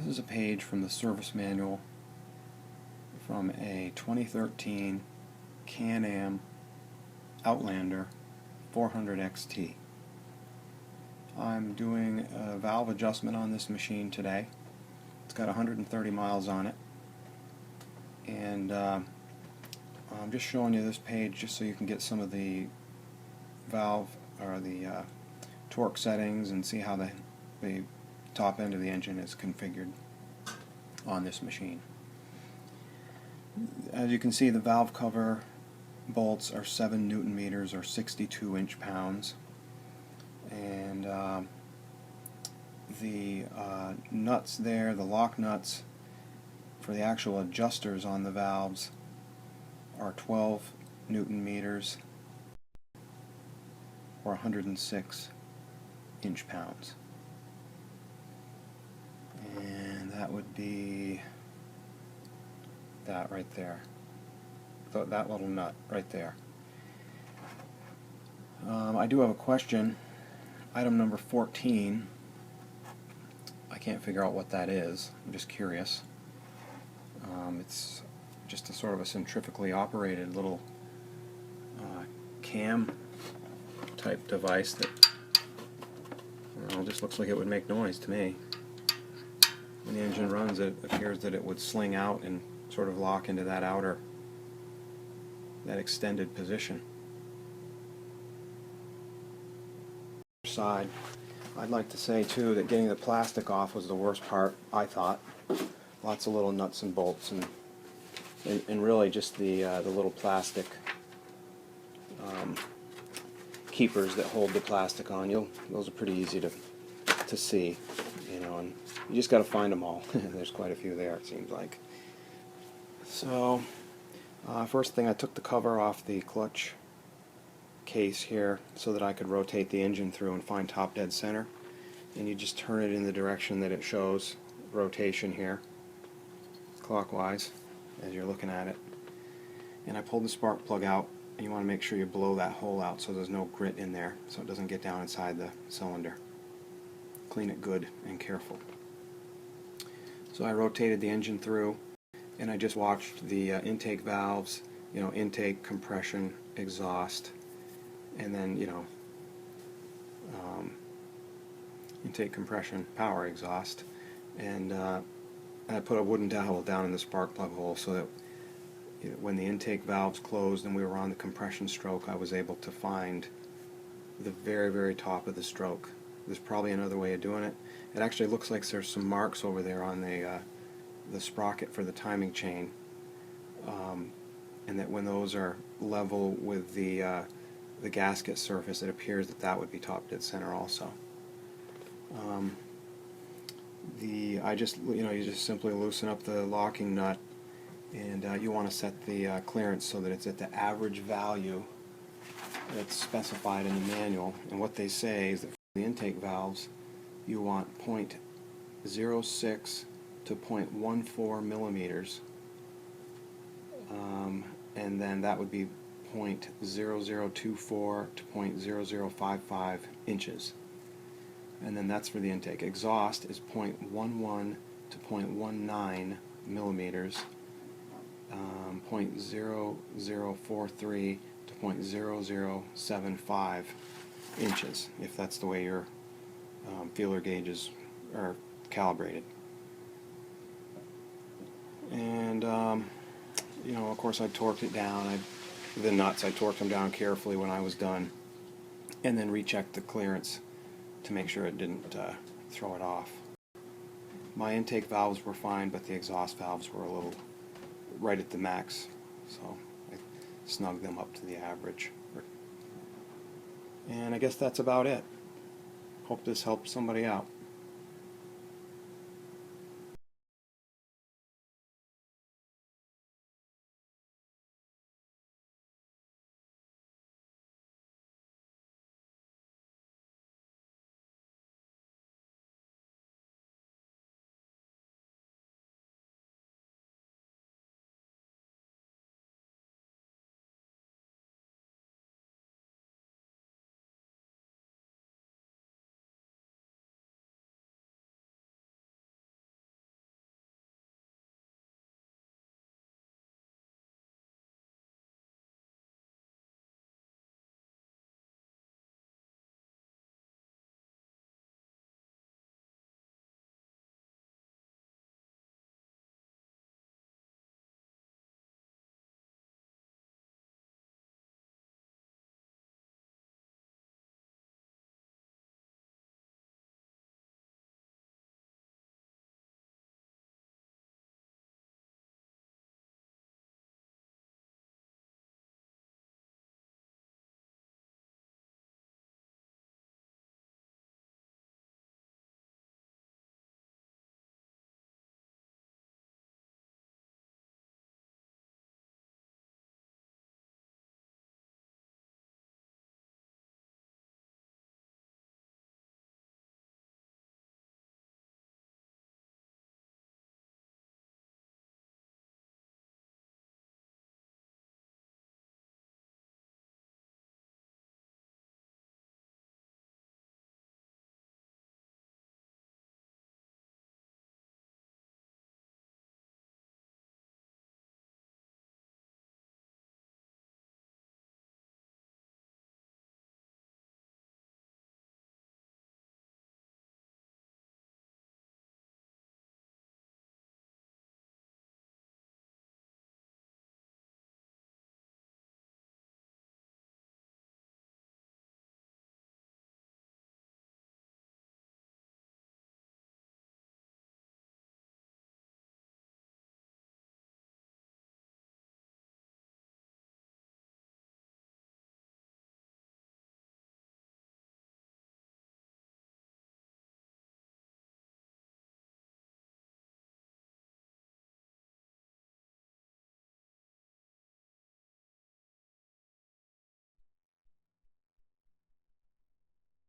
This is a page from the service manual from a 2013 Can-Am Outlander 400 XT. I'm doing a valve adjustment on this machine today. It's got 130 miles on it, and I'm just showing you this page just so you can get some of the valve or the torque settings and see how the top end of the engine is configured on this machine. As you can see, the valve cover bolts are 7 Newton meters or 62 inch-pounds, and the nuts there, the lock nuts for the actual adjusters on the valves, are 12 Newton meters or 106 inch-pounds. And that would be that right there. That little nut right there. I do have a question. Item number 14. I can't figure out what that is. I'm just curious. It's just a sort of a centrifugally operated little cam type device that just looks like it would make noise to me. When the engine runs, it appears that it would sling out and sort of lock into that extended position. Side, I'd like to say too that getting the plastic off was the worst part, I thought. Lots of little nuts and bolts and really just the little plastic keepers that hold the plastic on. Those are pretty easy to see, and you just got to find them all. There's quite a few there, it seems like. So first thing, I took the cover off the clutch case here so that I could rotate the engine through and find top dead center, and you just turn it in the direction that it shows rotation here, clockwise, as you're looking at it. And I pulled the spark plug out, and you want to make sure you blow that hole out so there's no grit in there, so it doesn't get down inside the cylinder. Clean it good and careful. So I rotated the engine through, and I just watched the intake valves, intake, compression, exhaust, and then intake, compression, power, exhaust, and I put a wooden dowel down in the spark plug hole so that when the intake valves closed and we were on the compression stroke, I was able to find the very, very top of the stroke. There's probably another way of doing it. It actually looks like there's some marks over there on the sprocket for the timing chain, and that when those are level with the gasket surface, it appears that would be top dead center also. You just simply loosen up the locking nut, and you want to set the clearance so that it's at the average value that's specified in the manual. And what they say is that for the intake valves, you want 0.06 to 0.14 millimeters, and then that would be 0.0024 to 0.0055 inches. And then that's for the intake. Exhaust is 0.11 to 0.19 millimeters, 0.0043 to 0.0075 inches, if that's the way your feeler gauges are calibrated. And of course, I torqued it down. The nuts, I torqued them down carefully when I was done, and then rechecked the clearance to make sure it didn't throw it off. My intake valves were fine, but the exhaust valves were a little right at the max, so I snugged them up to the average. And I guess that's about it. Hope this helps somebody out.